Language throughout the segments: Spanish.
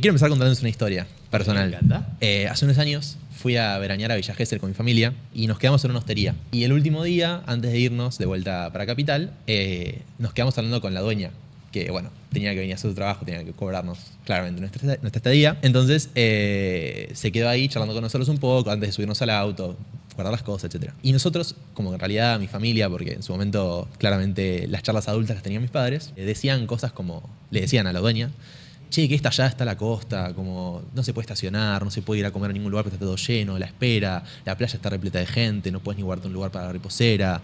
Quiero empezar contándoles una historia personal. Me encanta. Hace unos años fui a veranear a Villa Gesell con mi familia y nos quedamos en una hostería. Y el último día, antes de irnos de vuelta para Capital, nos quedamos hablando con la dueña, que bueno, tenía que venir a hacer su trabajo, tenía que cobrarnos claramente nuestra estadía. Entonces se quedó ahí charlando con nosotros un poco antes de subirnos al auto, guardar las cosas, etc. Y nosotros, como en realidad mi familia, porque en su momento claramente las charlas adultas las tenían mis padres, decían cosas como, le decían a la dueña: che, que allá está la costa, como no se puede estacionar, no se puede ir a comer a ningún lugar porque está todo lleno, la espera, la playa está repleta de gente, no puedes ni guardarte un lugar para la reposera.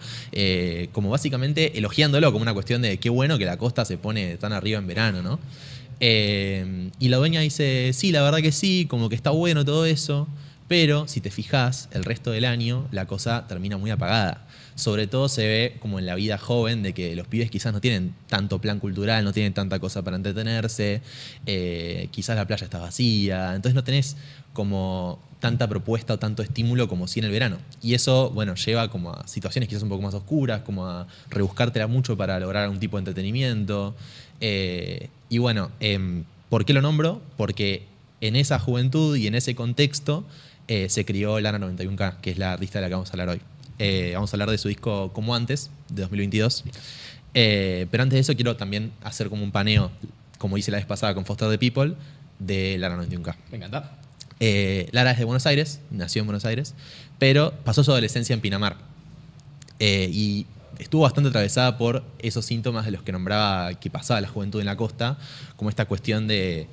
Como básicamente elogiándolo como una cuestión de qué bueno que la costa se pone tan arriba en verano, ¿no? Y la dueña dice: sí, la verdad que sí, como que está bueno todo eso, pero si te fijas, el resto del año la cosa termina muy apagada. Sobre todo se ve como en la vida joven de que los pibes quizás no tienen tanto plan cultural, no tienen tanta cosa para entretenerse, quizás la playa está vacía, entonces no tenés como tanta propuesta o tanto estímulo como si en el verano. Y eso, bueno, lleva como a situaciones quizás un poco más oscuras, como a rebuscártela mucho para lograr algún tipo de entretenimiento. Y bueno, ¿por qué lo nombro? Porque en esa juventud y en ese contexto se crió Lara 91K, que es la artista de la que vamos a hablar hoy. Vamos a hablar de su disco Como Antes, de 2022. Pero antes de eso quiero también hacer como un paneo, como hice la vez pasada con Foster the People, de Lara 91K. Me encanta. Lara es de Buenos Aires, nació en Buenos Aires, pero pasó su adolescencia en Pinamar. Y estuvo bastante atravesada por esos síntomas de los que nombraba que pasaba la juventud en la costa, como esta cuestión de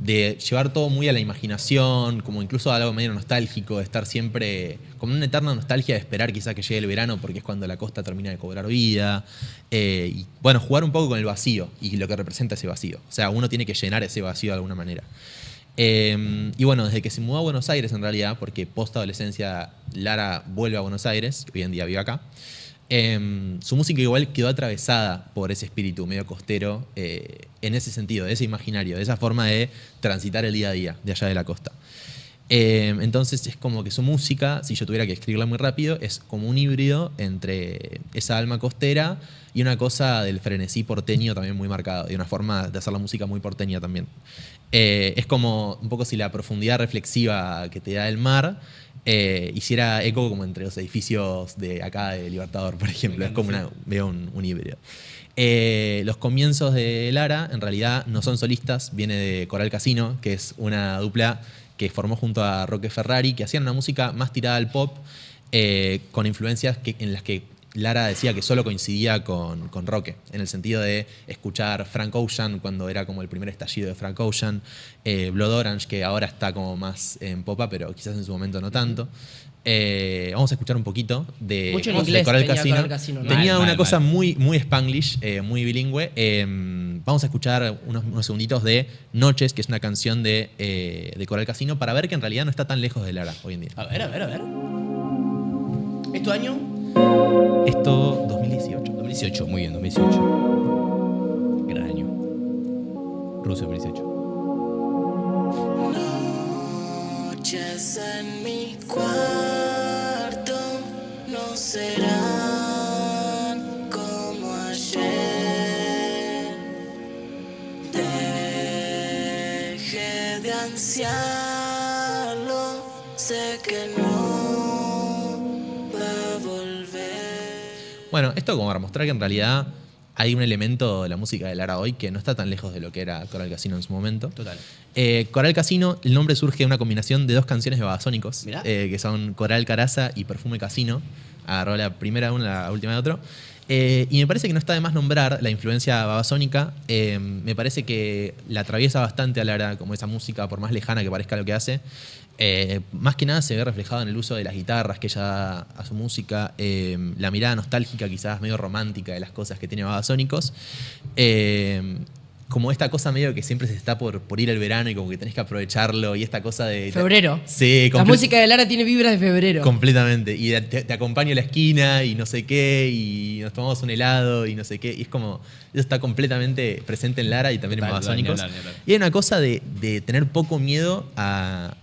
llevar todo muy a la imaginación, como incluso algo medio nostálgico, de estar siempre como una eterna nostalgia de esperar quizás que llegue el verano porque es cuando la costa termina de cobrar vida. Y bueno, jugar un poco con el vacío y lo que representa ese vacío. O sea, uno tiene que llenar ese vacío de alguna manera. Y bueno, desde que se mudó a Buenos Aires en realidad, porque post adolescencia Lara vuelve a Buenos Aires, que hoy en día vive acá, su música igual quedó atravesada por ese espíritu medio costero, en ese sentido, de ese imaginario, de esa forma de transitar el día a día de allá de la costa. Entonces es como que su música, si yo tuviera que escribirla muy rápido, es como un híbrido entre esa alma costera y una cosa del frenesí porteño también muy marcado, y una forma de hacer la música muy porteña también. Es como un poco si la profundidad reflexiva que te da el mar hiciera eco como entre los edificios de acá de Libertador, por ejemplo. Es como veo un híbrido. Los comienzos de Lara en realidad no son solistas, viene de Coral Casino, que es una dupla que formó junto a Roque Ferrari, que hacían una música más tirada al pop, con influencias en las que Lara decía que solo coincidía con Roque, en el sentido de escuchar Frank Ocean cuando era como el primer estallido de Frank Ocean, Blood Orange, que ahora está como más en popa, pero quizás en su momento no tanto. Vamos a escuchar un poquito de, Mucho en de inglés Coral tenía Casino. Coral Casino, ¿no? Tenía Mal, una mal, cosa mal. muy Spanglish, muy bilingüe. Vamos a escuchar unos segunditos de Noches, que es una canción de Coral Casino, para ver que en realidad no está tan lejos de Lara hoy en día. A ver. ¿Es tu año? Esto, 2018. 2018, muy bien, 2018. Gran año. Rusia 2018. Noches en mi cuarto no serán como ayer. Deje de ansiarlo, sé que no va a volver. Bueno, esto como para mostrar que en realidad hay un elemento de la música de Lara hoy que no está tan lejos de lo que era Coral Casino en su momento. Total. Coral Casino, el nombre surge de una combinación de dos canciones de Babasónicos, Mirá. que son Coral Caraza y Perfume Casino. Agarró la primera de uno, la última de otro. Y me parece que no está de más nombrar la influencia babasónica. Me parece que la atraviesa bastante a Lara, como esa música, por más lejana que parezca lo que hace. Más que nada se ve reflejado en el uso de las guitarras que ella da a su música, la mirada nostálgica, quizás medio romántica de las cosas que tiene Babasónicos. Como esta cosa medio que siempre se está por ir el verano y como que tenés que aprovecharlo, y esta cosa de... Febrero. Sí, La música de Lara tiene vibras de febrero. completamente. Y te acompaño a la esquina y no sé qué, y nos tomamos un helado y no sé qué. Y es como, eso está completamente presente en Lara y también en Total, Babasónicos. ni hablar. Y hay una cosa de tener poco miedo a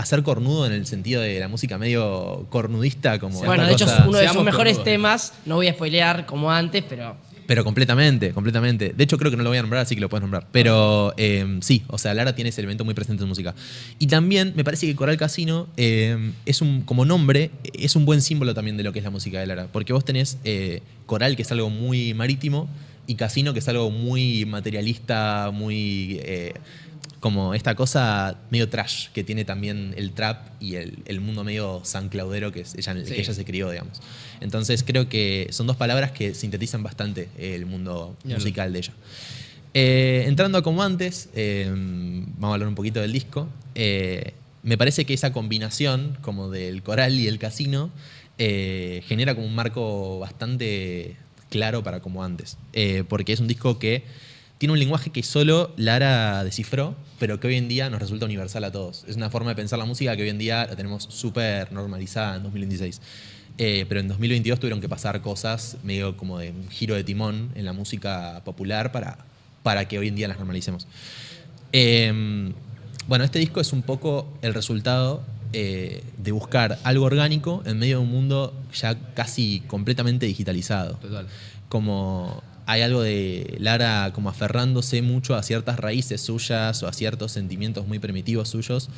ser cornudo, en el sentido de la música medio cornudista. Como Bueno, esta de hecho, cosa- uno de sus Seamos mejores cornudos. temas, no voy a spoilear como antes, pero Pero completamente, completamente. De hecho, creo que no lo voy a nombrar, así que lo puedes nombrar. Pero sí, o sea, Lara tiene ese elemento muy presente en su música. Y también me parece que Coral Casino es como nombre, es un buen símbolo también de lo que es la música de Lara. Porque vos tenés coral, que es algo muy marítimo, y casino, que es algo muy materialista, muy como esta cosa medio trash que tiene también el trap y el mundo medio sanclaudero que que ella se crió, digamos. Entonces creo que son dos palabras que sintetizan bastante el mundo musical de ella. Entrando a Como Antes, vamos a hablar un poquito del disco. Me parece que esa combinación como del coral y el casino genera como un marco bastante claro para Como Antes. Porque es un disco que tiene un lenguaje que solo Lara descifró, pero que hoy en día nos resulta universal a todos. Es una forma de pensar la música que hoy en día la tenemos súper normalizada en 2026. Pero en 2022 tuvieron que pasar cosas medio como de un giro de timón en la música popular para que hoy en día las normalicemos. Bueno, este disco es un poco el resultado de buscar algo orgánico en medio de un mundo ya casi completamente digitalizado. Total. Como hay algo de Lara como aferrándose mucho a ciertas raíces suyas o a ciertos sentimientos muy primitivos suyos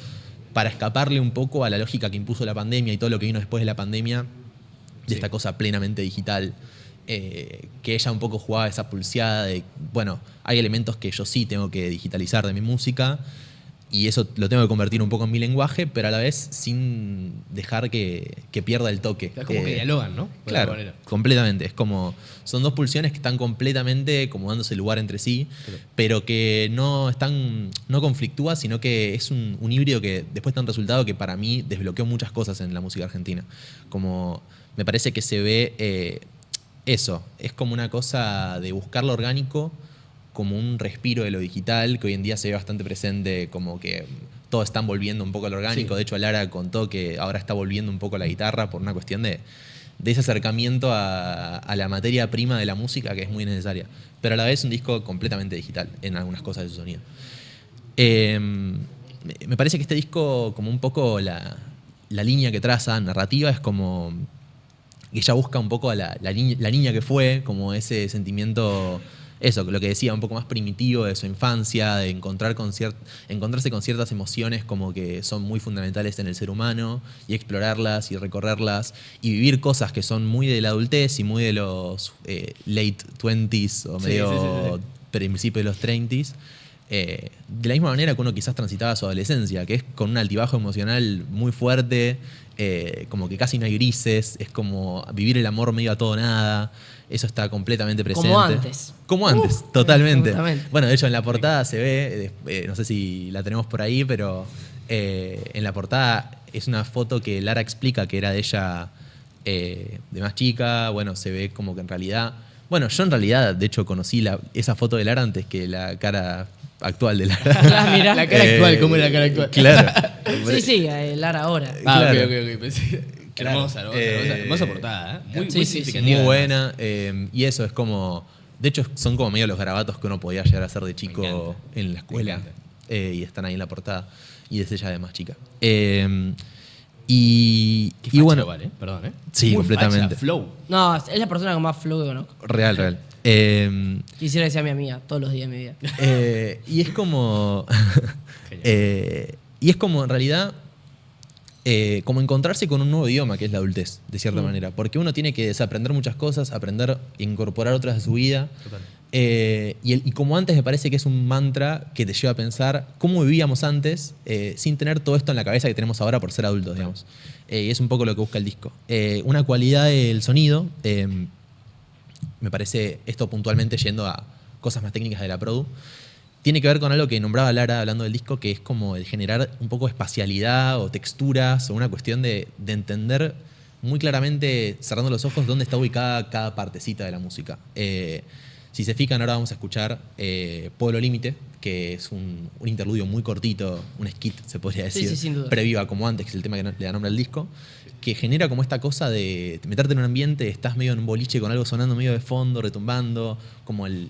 para escaparle un poco a la lógica que impuso la pandemia y todo lo que vino después de la pandemia, de esta cosa plenamente digital, que ella un poco jugaba esa pulseada de, bueno, hay elementos que yo sí tengo que digitalizar de mi música y eso lo tengo que convertir un poco en mi lenguaje, pero a la vez sin dejar que pierda el toque. Es como que dialogan, ¿no? De Claro, alguna manera. completamente. Es como, son dos pulsiones que están completamente como dándose lugar entre sí, pero que no conflictúa, sino que es un híbrido que después da un resultado que para mí desbloqueó muchas cosas en la música argentina. Como me parece que se ve eso, es como una cosa de buscar lo orgánico como un respiro de lo digital, que hoy en día se ve bastante presente, como que todos están volviendo un poco al orgánico. Sí. De hecho, Lara contó que ahora está volviendo un poco a la guitarra por una cuestión de ese acercamiento a la materia prima de la música que es muy necesaria. Pero a la vez un disco completamente digital en algunas cosas de su sonido. Me parece que este disco, como un poco la línea que traza, narrativa, es como que ella busca un poco a la niña que fue, como ese sentimiento, eso, lo que decía, un poco más primitivo de su infancia, de encontrarse con ciertas emociones como que son muy fundamentales en el ser humano y explorarlas y recorrerlas y vivir cosas que son muy de la adultez y muy de los late 20s o medio principios de los 30s. De la misma manera que uno quizás transitaba su adolescencia, que es con un altibajo emocional muy fuerte, como que casi no hay grises, es como vivir el amor medio a todo o nada. Eso está completamente presente. Como antes. Como antes, totalmente. Absolutamente. Bueno, de hecho en la portada se ve, no sé si la tenemos por ahí, pero en la portada es una foto que Lara explica que era de ella de más chica. Bueno, se ve como que en realidad... Bueno, yo en realidad, de hecho, conocí esa foto de Lara antes que la cara actual de Lara. Ah, mirá. La cara actual, ¿cómo es la cara actual? Claro. Sí, Lara ahora. Claro. Ok. Pensé. Claro. Hermosa portada, ¿eh? Muy Sí, significativa. Muy buena. Y eso es como... De hecho, son como medio los garabatos que uno podía llegar a hacer de chico encanta. en la escuela. Me encanta. Y están ahí en la portada. Y es ella de más chica. Y Qué facha bueno, igual, ¿eh? Perdón, ¿eh? Sí, Muy completamente. facha, flow. No, es la persona con más flow que conozco. real. Quisiera que sea mi amiga todos los días de mi vida. Y es como... Genial. y es como en realidad... como encontrarse con un nuevo idioma que es la adultez, de cierta manera. Porque uno tiene que desaprender muchas cosas, aprender, incorporar otras de su vida. Total. Y como antes me parece que es un mantra que te lleva a pensar cómo vivíamos antes sin tener todo esto en la cabeza que tenemos ahora por ser adultos, digamos. Y es un poco lo que busca el disco. Una cualidad del sonido, me parece esto puntualmente yendo a cosas más técnicas de la produ, tiene que ver con algo que nombraba Lara hablando del disco, que es como el generar un poco de espacialidad o texturas o una cuestión de entender muy claramente, cerrando los ojos, dónde está ubicada cada partecita de la música. Si se fijan, ahora vamos a escuchar Pueblo Límite, que es un interludio muy cortito, un skit, se podría decir, Sí, sin duda. previo a Como Antes, que es el tema que le da nombre al disco, que genera como esta cosa de meterte en un ambiente, estás medio en un boliche con algo sonando medio de fondo, retumbando,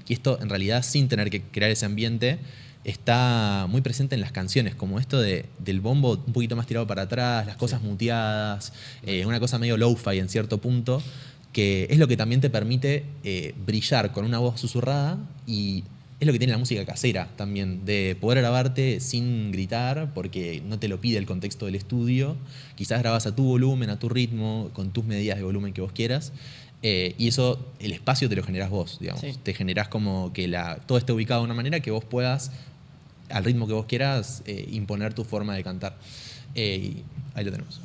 y esto en realidad sin tener que crear ese ambiente, está muy presente en las canciones, como esto del bombo un poquito más tirado para atrás, las cosas muteadas, una cosa medio lo-fi en cierto punto, que es lo que también te permite brillar con una voz susurrada y es lo que tiene la música casera también, de poder grabarte sin gritar porque no te lo pide el contexto del estudio. Quizás grabas a tu volumen, a tu ritmo, con tus medidas de volumen que vos quieras. Y eso, el espacio te lo generás vos, digamos. Sí. Te generás como que todo esté ubicado de una manera que vos puedas, al ritmo que vos quieras, imponer tu forma de cantar. Y ahí lo tenemos.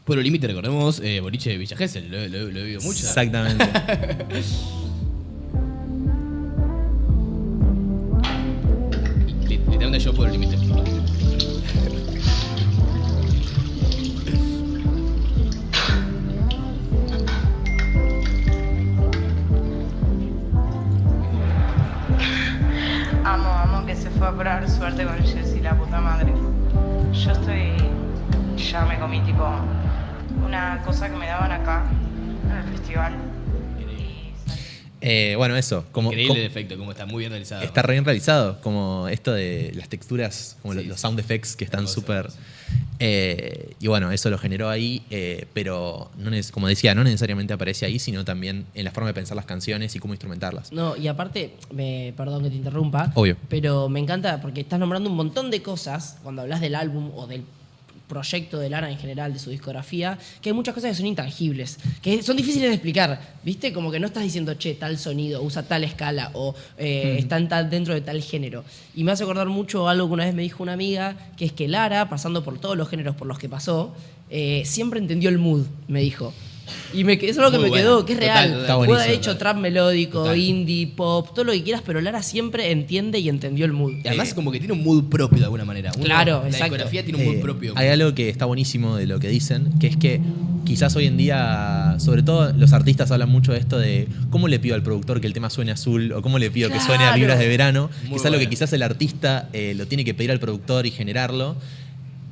Pueblo Límite, recordemos, boliche de Villa Gesell, lo he oído mucho. Exactamente. Literalmente yo Pueblo Límite. Amo que se fue a probar suerte con Jessy, la puta madre. Yo ya me comí tipo una cosa que me daban acá en el festival. Bueno, eso. Increíble el efecto, como está muy bien realizado. Está re bien realizado, como esto de las texturas, como Sí, los sound effects que están hermoso, súper... hermoso. Y bueno, eso lo generó ahí, pero como decía, no necesariamente aparece ahí, sino también en la forma de pensar las canciones y cómo instrumentarlas. No, y aparte, perdón que te interrumpa, Obvio. pero me encanta porque estás nombrando un montón de cosas cuando hablas del álbum o del proyecto de Lara en general, de su discografía, que hay muchas cosas que son intangibles, que son difíciles de explicar, ¿viste? Como que no estás diciendo, che, tal sonido, usa tal escala o está dentro de tal género. Y me hace acordar mucho algo que una vez me dijo una amiga, que es que Lara, pasando por todos los géneros por los que pasó, siempre entendió el mood, me dijo. Y eso es lo que Muy me bueno. quedó, que es Total, real. total. Está Puede buenísimo. haber hecho trap melódico, Total. indie, pop, todo lo que quieras, pero Lara siempre entiende y entendió el mood. Y además como que tiene un mood propio de alguna manera. Claro, la exacto. discografía tiene un mood propio. Hay algo que está buenísimo de lo que dicen, que es que quizás hoy en día, sobre todo los artistas hablan mucho de esto de cómo le pido al productor que el tema suene azul o cómo le pido que suene a Claro. Vibras de Verano, Muy que es algo bueno. que quizás el artista lo tiene que pedir al productor y generarlo.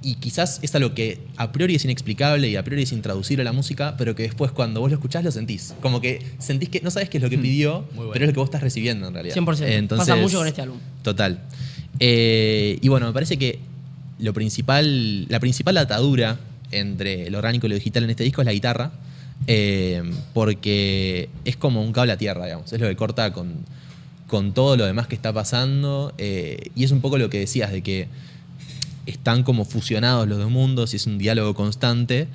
Y quizás es algo que a priori es inexplicable y a priori es intraducible a la música, pero que después cuando vos lo escuchás lo sentís. Como que sentís que no sabes qué es lo que pidió, bueno. pero es lo que vos estás recibiendo en realidad. 100%. Entonces, Pasa mucho con este álbum. Total. Y bueno, me parece que la principal atadura entre lo orgánico y lo digital en este disco es la guitarra, porque es como un cable a tierra, digamos. Es lo que corta con todo lo demás que está pasando. Y es un poco lo que decías, de que están como fusionados los dos mundos y es un diálogo constante,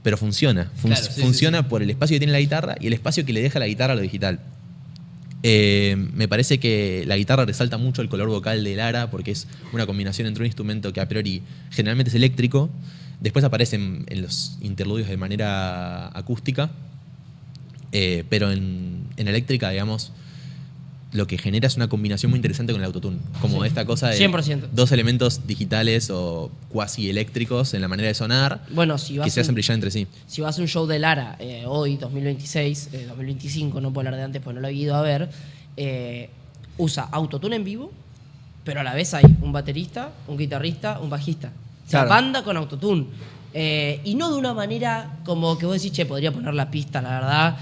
pero funciona. Claro, sí, Funciona sí, sí. por el espacio que tiene la guitarra y el espacio que le deja la guitarra a lo digital. Me parece que la guitarra resalta mucho el color vocal de Lara porque es una combinación entre un instrumento que a priori generalmente es eléctrico, después aparecen en los interludios de manera acústica, pero en eléctrica, digamos, lo que genera es una combinación muy interesante con el autotune. Como Sí. esta cosa de 100%. dos elementos digitales o cuasi eléctricos en la manera de sonar Bueno, si que vas, se hacen brillar entre sí. si vas a un show de Lara hoy, 2026, 2025, no puedo hablar de antes porque no lo he ido a ver, usa autotune en vivo, pero a la vez hay un baterista, un guitarrista, un bajista. O sea, Claro. banda con autotune. Y no de una manera como que vos decís, che, podría poner la pista, la verdad,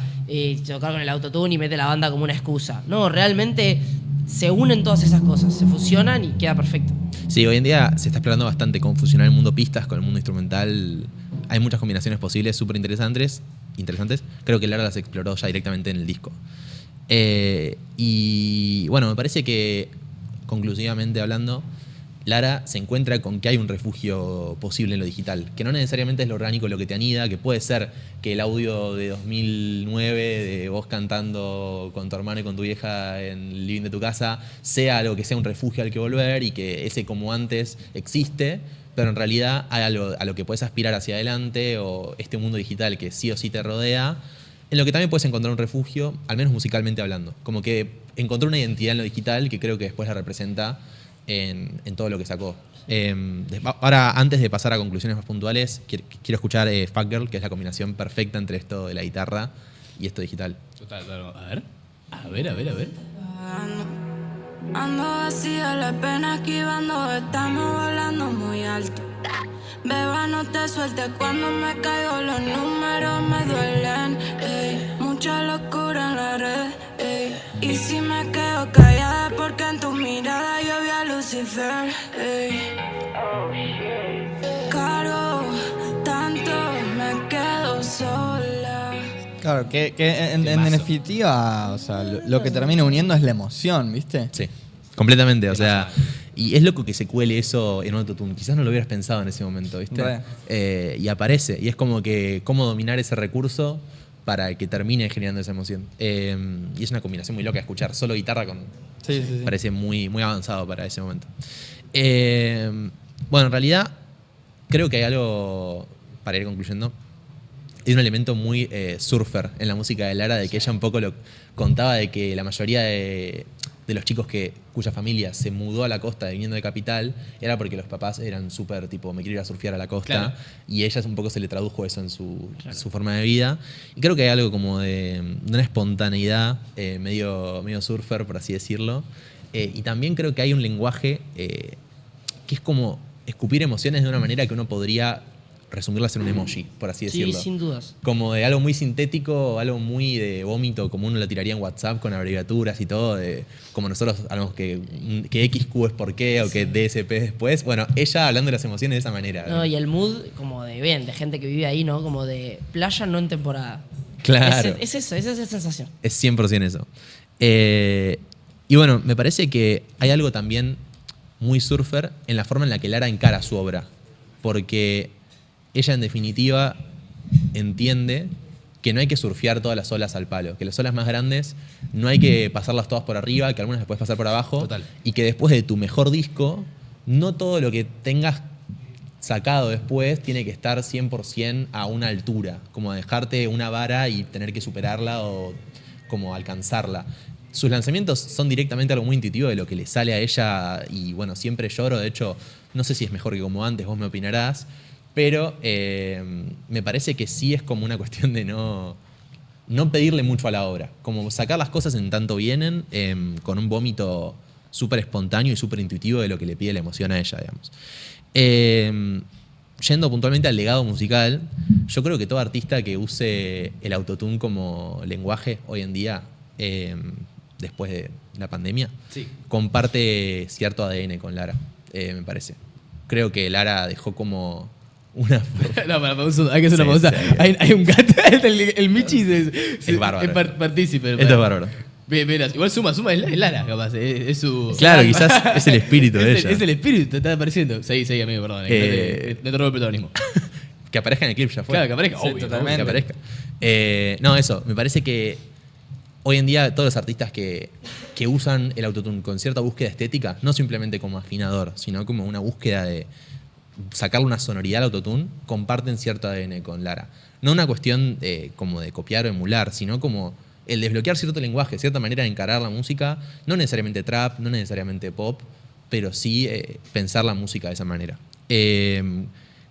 tocar con el autotune y mete la banda como una excusa. No, realmente se unen todas esas cosas, se fusionan y queda perfecto. Sí, hoy en día se está explorando bastante cómo fusionar el mundo pistas con el mundo instrumental. Hay muchas combinaciones posibles súper interesantes. Creo que Lara las exploró ya directamente en el disco. Y bueno, me parece que, conclusivamente hablando, Lara se encuentra con que hay un refugio posible en lo digital, que no necesariamente es lo orgánico lo que te anida, que puede ser que el audio de 2009 de vos cantando con tu hermano y con tu vieja en el living de tu casa sea algo que sea un refugio al que volver y que ese como antes existe, pero en realidad hay algo a lo que puedes aspirar hacia adelante o este mundo digital que sí o sí te rodea, en lo que también puedes encontrar un refugio, al menos musicalmente hablando. Como que encontró una identidad en lo digital que creo que después la representa en todo lo que sacó. Ahora, antes de pasar a conclusiones más puntuales, quiero escuchar Fuck Girl, que es la combinación perfecta entre esto de la guitarra y esto digital. Total, claro. A ver. Ando vacía, la pena esquivando, estamos volando muy alto. Beba, no te sueltes cuando me caigo, los números me duelen. Ey. Mucha locura en la red, ey. Y si me quedo callada, porque en tu mirada yo vi a Lucifer, ey. Cargo tanto, me quedo sola. Claro, que en Temazo. definitiva, o sea, lo que termina uniendo es la emoción, ¿viste? Sí, completamente. O sea, Temazo. y es loco que se cuele eso en autotune. Quizás no lo hubieras pensado en ese momento, ¿viste? Y aparece. Y es como que cómo dominar ese recurso para que termine generando esa emoción. Y es una combinación muy loca de escuchar. Solo guitarra con... Sí. Parece muy, muy avanzado para ese momento. Bueno, en realidad, creo que hay algo, para ir concluyendo, hay un elemento muy surfer en la música de Lara, de que ella un poco lo contaba de que la mayoría de los chicos cuya familia se mudó a la costa viniendo de Capital era porque los papás eran súper tipo, me quiero ir a surfear a la costa. Claro. Y ella un poco se le tradujo eso en su forma de vida. Y creo que hay algo como de una espontaneidad medio surfer, por así decirlo. Y también creo que hay un lenguaje que es como escupir emociones de una manera que uno podría resumirlas en un emoji, por así Sí, decirlo. sin dudas. Como de algo muy sintético, algo muy de vómito, como uno lo tiraría en WhatsApp con abreviaturas y todo, como nosotros hablamos que XQ es por qué o que DSP es después. Bueno, ella hablando de las emociones de esa manera. No, y el mood como de gente que vive ahí, ¿no? Como de playa no en temporada. Claro. Es eso, es esa sensación. Es 100% eso. Y bueno, me parece que hay algo también muy surfer en la forma en la que Lara encara su obra. Porque ella, en definitiva, entiende que no hay que surfear todas las olas al palo. Que las olas más grandes no hay que pasarlas todas por arriba, que algunas las puedes pasar por abajo. Total. Y que después de tu mejor disco, no todo lo que tengas sacado después tiene que estar 100% a una altura. Como dejarte una vara y tener que superarla o como alcanzarla. Sus lanzamientos son directamente algo muy intuitivo de lo que le sale a ella y bueno, siempre lloro. De hecho, no sé si es mejor que como antes, vos me opinarás, pero me parece que sí es como una cuestión de no pedirle mucho a la obra. Como sacar las cosas en tanto vienen, con un vómito súper espontáneo y súper intuitivo de lo que le pide la emoción a ella, digamos. Yendo puntualmente al legado musical, yo creo que todo artista que use el autotune como lenguaje hoy en día, después de la pandemia, Sí. comparte cierto ADN con Lara, me parece. Creo que Lara dejó como una... No, hay que hacer una Sí, pausa. sí. Hay un gato. El Michi Es bárbaro. Es partícipe. Esto es bárbaro. Mira, igual suma es Lara, capaz. Es su. Claro, quizás es el espíritu de ella. Es el espíritu, te está apareciendo. Seguí, amigo, perdón. Me tornó el protagonismo. Que aparezca en el clip ya fue. Claro, que aparezca. Sí, Obvio, totalmente. Que aparezca. No, eso. Me parece que hoy en día todos los artistas que usan el autotune con cierta búsqueda estética, no simplemente como afinador, sino como una búsqueda de sacarle una sonoridad al autotune, comparten cierto ADN con Lara. No una cuestión como de copiar o emular, sino como el desbloquear cierto lenguaje, cierta manera de encarar la música, no necesariamente trap, no necesariamente pop, pero sí pensar la música de esa manera.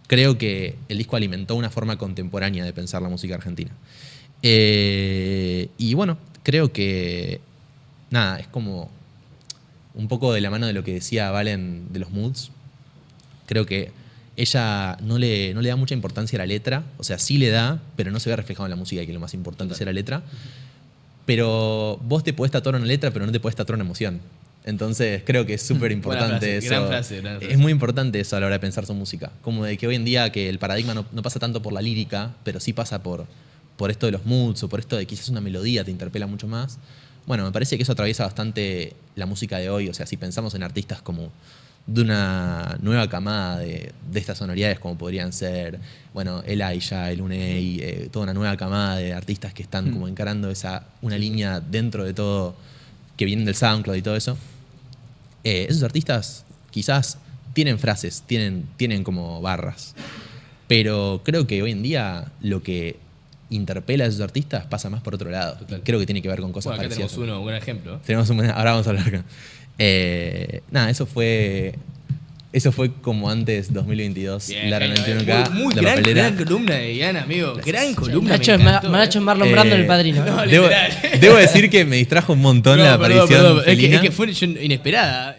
Creo que el disco alimentó una forma contemporánea de pensar la música argentina. Y bueno, creo que nada, es como un poco de la mano de lo que decía Valen de los moods. Creo que ella no le da mucha importancia a la letra, o sea, sí le da, pero no se ve reflejado en la música, que lo más importante es la letra. Pero vos te podés tatuar una letra, pero no te podés tatuar una emoción. Entonces creo que es súper importante eso. Gran frase. Es muy importante eso a la hora de pensar su música. Como de que hoy en día que el paradigma no pasa tanto por la lírica, pero sí pasa por esto de los moods o por esto de quizás una melodía te interpela mucho más. Bueno, me parece que eso atraviesa bastante la música de hoy. O sea, si pensamos en artistas como de una nueva camada de estas sonoridades, como podrían ser, bueno, Elijah, el Unei, toda una nueva camada de artistas que están como encarando una línea dentro de todo, que vienen del SoundCloud y todo eso. Esos artistas quizás tienen frases, tienen como barras, pero creo que hoy en día lo que interpela a esos artistas pasa más por otro lado. Total. Creo que tiene que ver con cosas Bueno, acá parecidas. tenemos un buen ejemplo. Ahora vamos a hablar. Nada, eso fue como antes 2022. Bien, Lara genio, 91K, muy la gran papelera. columna de Diana, amigo. Gran columna. Nacho me encantó, Nacho Marlon Brando en El Padrino. No, Debo literal. decir que me distrajo un montón la aparición Perdón. Es felina. que fue inesperada.